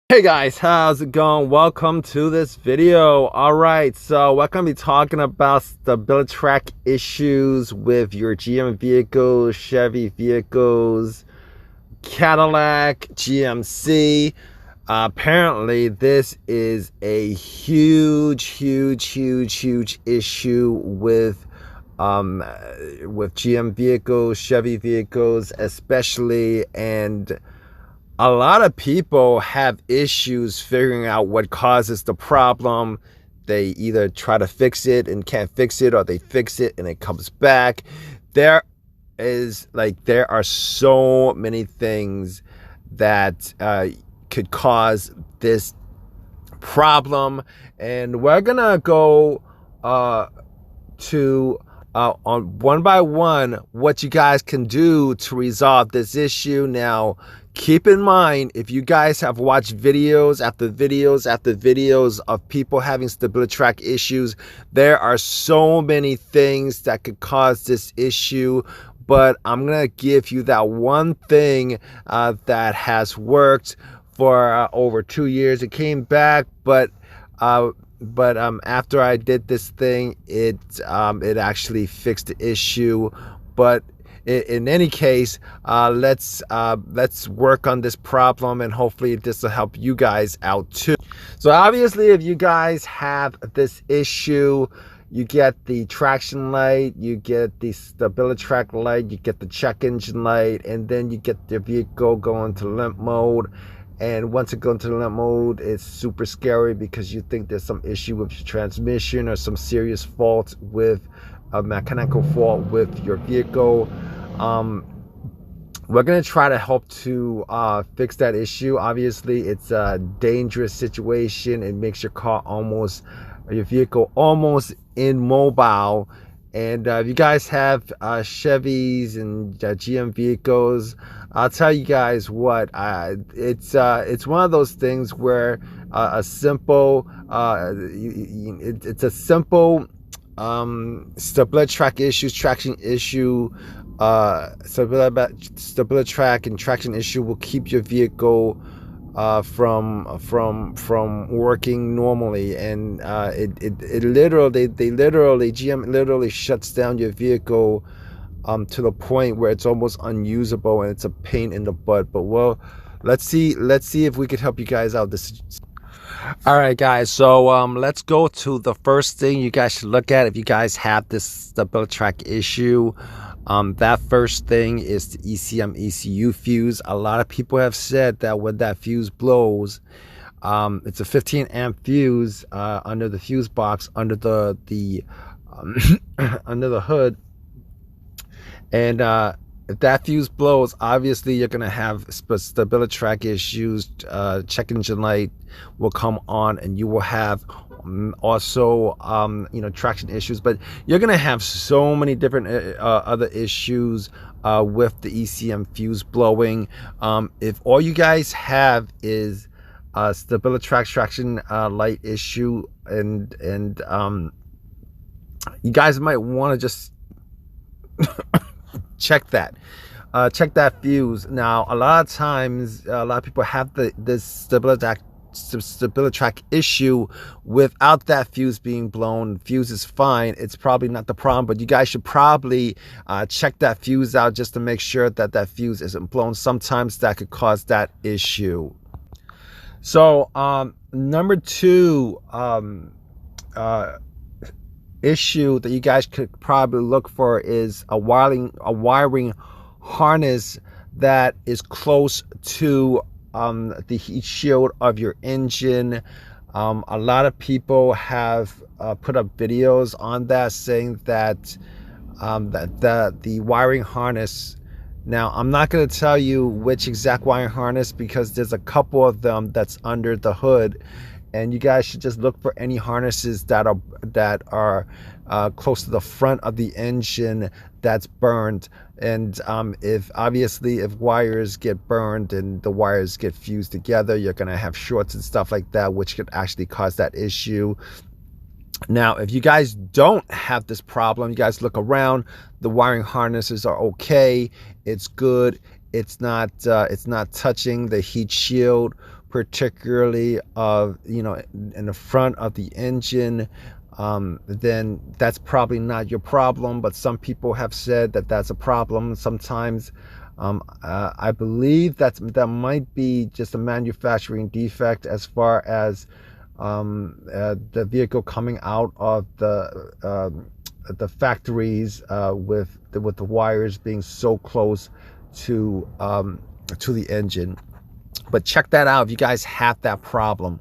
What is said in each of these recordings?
Hey guys, how's it going? Welcome to this video. Alright, so we're going to be talking about Stabilitrak issues with your GM vehicles, Chevy vehicles, Cadillac, GMC. Apparently this is a huge issue with GM vehicles, Chevy vehicles especially, and a lot of people have issues figuring out what causes the problem. They either try to fix it and can't fix it, or they fix it and it comes back. There are so many things that could cause this problem, and we're gonna go to on one by one what you guys can do to resolve this issue. Now, keep in mind, if you guys have watched videos after videos after videos of people having Stabilitrak issues, there are so many things that could cause this issue. But I'm gonna give you that one thing that has worked for over 2 years. It came back, but after I did this thing, it actually fixed the issue. But in any case, let's work on this problem, and hopefully this will help you guys out too. So obviously, if you guys have this issue, you get the traction light, you get the Stabilitrak light, you get the check engine light, and then you get the vehicle going to limp mode. And once it goes into limp mode, it's super scary because you think there's some issue with your transmission or some serious fault with a mechanical fault with your vehicle. We're going to try to help to fix that issue. Obviously, it's a dangerous situation. It makes your vehicle almost immobile. And if you guys have Chevys and GM vehicles, I'll tell you guys what, it's one of those things where it's a simple Stabilitrak issue, traction issue, Stabilitrak and traction issue will keep your vehicle from working normally. And GM literally shuts down your vehicle to the point where it's almost unusable, and it's a pain in the butt. But well, let's see if we could help you guys out. All right, guys, so let's go to the first thing you guys should look at if you guys have this Stabilitrak issue. That first thing is the ECM ECU fuse. A lot of people have said that when that fuse blows, it's a 15 amp fuse under the fuse box, under the under the hood. And if that fuse blows, obviously you're gonna have Stabilitrak issues. Check engine light will come on, and you will have also traction issues. But you're gonna have so many different other issues with the ECM fuse blowing. If all you guys have is Stabilitrak traction light issue, and you guys might want to just check that fuse. Now, a lot of times, a lot of people have this Stabilitrak issue without that fuse being blown. Fuse is fine, it's probably not the problem, but you guys should probably check that fuse out just to make sure that that fuse isn't blown. Sometimes that could cause that issue. So number two issue that you guys could probably look for is a wiring harness that is close to the heat shield of your engine. A lot of people have put up videos on that saying that the wiring harness. Now, I'm not going to tell you which exact wiring harness, because there's a couple of them that's under the hood, and you guys should just look for any harnesses that are close to the front of the engine that's burned. And if wires get burned and the wires get fused together, you're going to have shorts and stuff like that, which could actually cause that issue. Now, if you guys don't have this problem, you guys look around, the wiring harnesses are okay, it's good, it's not touching the heat shield particularly of, in the front of the engine, then that's probably not your problem. But some people have said that that's a problem sometimes. I believe that might be just a manufacturing defect as far as the vehicle coming out of the factories, with the wires being so close to the engine. But check that out if you guys have that problem.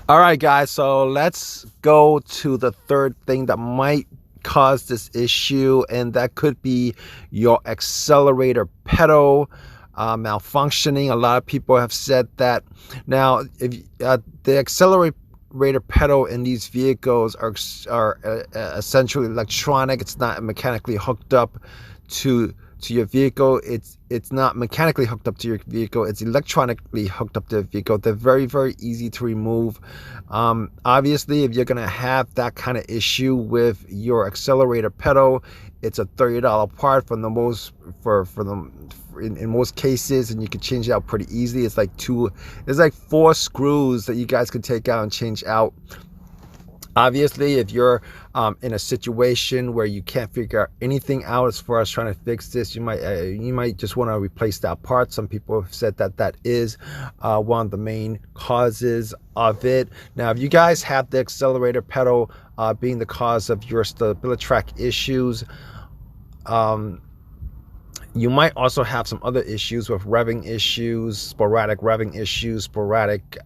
All right, guys, so let's go to the third thing that might cause this issue, and that could be your accelerator pedal malfunctioning. A lot of people have said that. Now, if the accelerator pedal in these vehicles are essentially electronic, it's not mechanically hooked up to your vehicle. It's not mechanically hooked up to your vehicle, it's electronically hooked up to the vehicle. They're very, very easy to remove. Obviously, if you're gonna have that kind of issue with your accelerator pedal, it's a $30 part in most cases, and you can change it out pretty easily. It's like 4 screws that you guys can take out and change out. Obviously, if you're in a situation where you can't figure out anything out as far as trying to fix this, you might just want to replace that part. Some people have said that is one of the main causes of it. Now, if you guys have the accelerator pedal being the cause of your Stabilitrak issues, you might also have some other issues with revving issues, sporadic revving issues, sporadic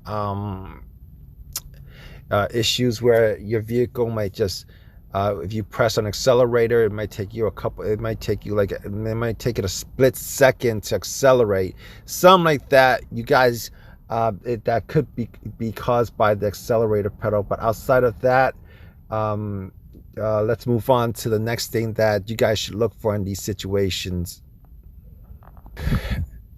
issues where your vehicle might just, if you press an accelerator, it might take it a split second to accelerate. Something like that, you guys, that could be caused by the accelerator pedal. But outside of that, let's move on to the next thing that you guys should look for in these situations.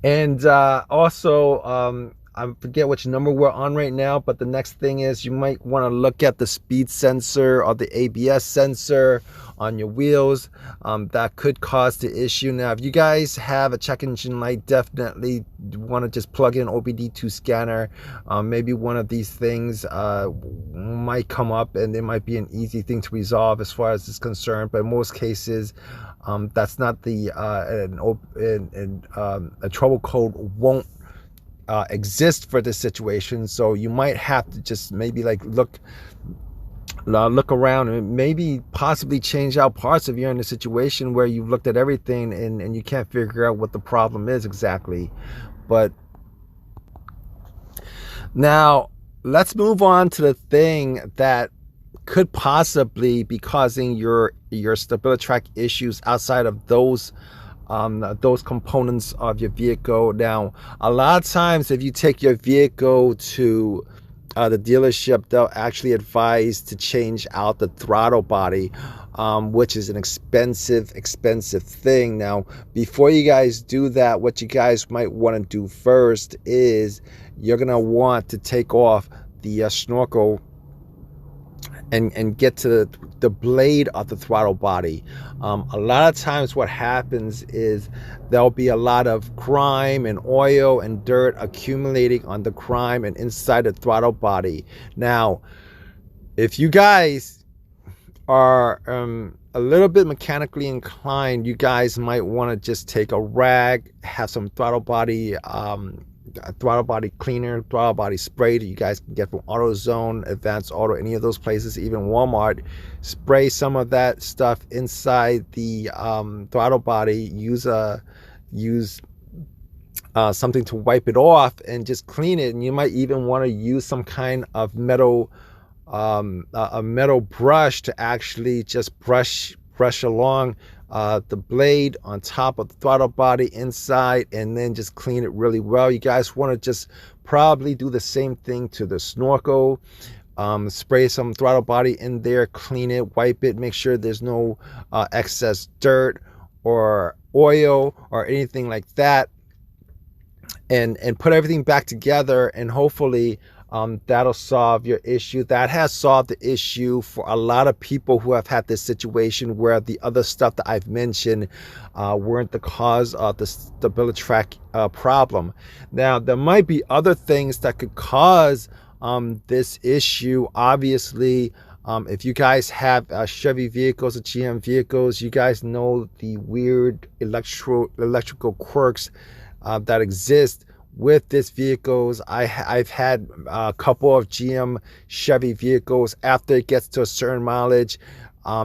And also, I forget which number we're on right now, but the next thing is you might want to look at the speed sensor or the ABS sensor on your wheels. That could cause the issue. Now, if you guys have a check engine light, definitely want to just plug in OBD2 scanner. Maybe one of these things might come up, and it might be an easy thing to resolve as far as it's concerned. But in most cases, that's not a trouble code won't exist for this situation. So you might have to just maybe look around and maybe possibly change out parts if you're in a situation where you've looked at everything and you can't figure out what the problem is exactly. But now let's move on to the thing that could possibly be causing your Stabilitrak issues outside of those components of your vehicle. Now, a lot of times if you take your vehicle to the dealership, they'll actually advise to change out the throttle body, which is an expensive thing. Now, before you guys do that, what you guys might want to do first is you're gonna want to take off the snorkel and get to the blade of the throttle body. A lot of times what happens is there'll be a lot of grime and oil and dirt accumulating on the grime and inside the throttle body. Now, if you guys are a little bit mechanically inclined, you guys might want to just take a rag, have some throttle body cleaner, throttle body spray that you guys can get from AutoZone, Advanced Auto, any of those places, even Walmart. Spray some of that stuff inside the throttle body. Use something to wipe it off and just clean it. And you might even want to use some kind of metal a metal brush to actually just brush along the blade on top of the throttle body inside, and then just clean it really well. You guys want to just probably do the same thing to the snorkel. Spray some throttle body in there, clean it, wipe it, make sure there's no excess dirt or oil or anything like that, and put everything back together, and hopefully That'll solve your issue. That has solved the issue for a lot of people who have had this situation where the other stuff that I've mentioned weren't the cause of the Stabilitrak problem. Now, there might be other things that could cause this issue. Obviously, if you guys have Chevy vehicles or GM vehicles, you guys know the weird electrical quirks that exist with these vehicles. I've had a couple of GM Chevy vehicles. After it gets to a certain mileage,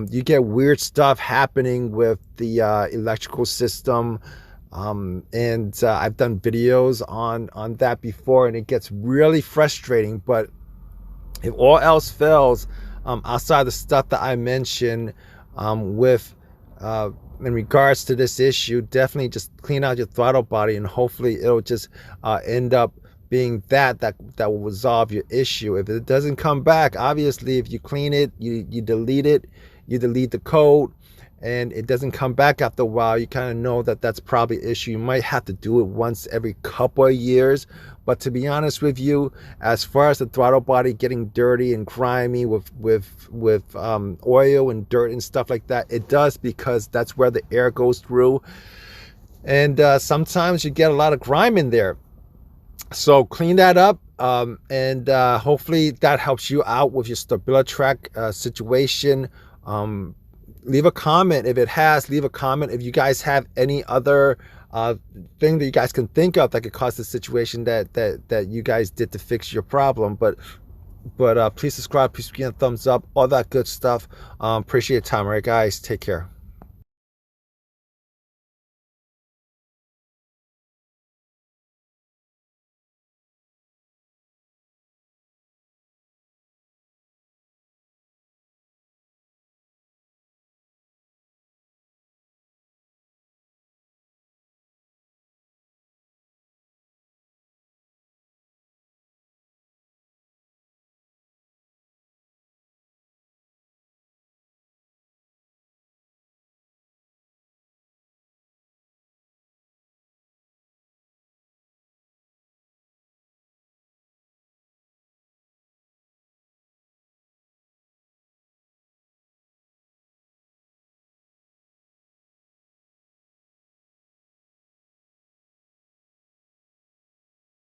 you get weird stuff happening with the electrical system. And I've done videos on that before, and it gets really frustrating. But if all else fails, outside the stuff that I mentioned, with in regards to this issue, definitely just clean out your throttle body, and hopefully it'll just end up being that will resolve your issue. If it doesn't come back, obviously, if you clean it, you delete it, you delete the code, and it doesn't come back after a while, you kind of know that that's probably an issue. You might have to do it once every couple of years. But to be honest with you, as far as the throttle body getting dirty and grimy with oil and dirt and stuff like that, it does, because that's where the air goes through. And sometimes you get a lot of grime in there. So clean that up, and hopefully that helps you out with your Stabilitrak situation. Leave a comment if it has. Leave a comment if you guys have any other thing that you guys can think of that could cause the situation that you guys did to fix your problem. But please subscribe, please give me a thumbs up, all that good stuff. Appreciate your time. All right, guys, take care.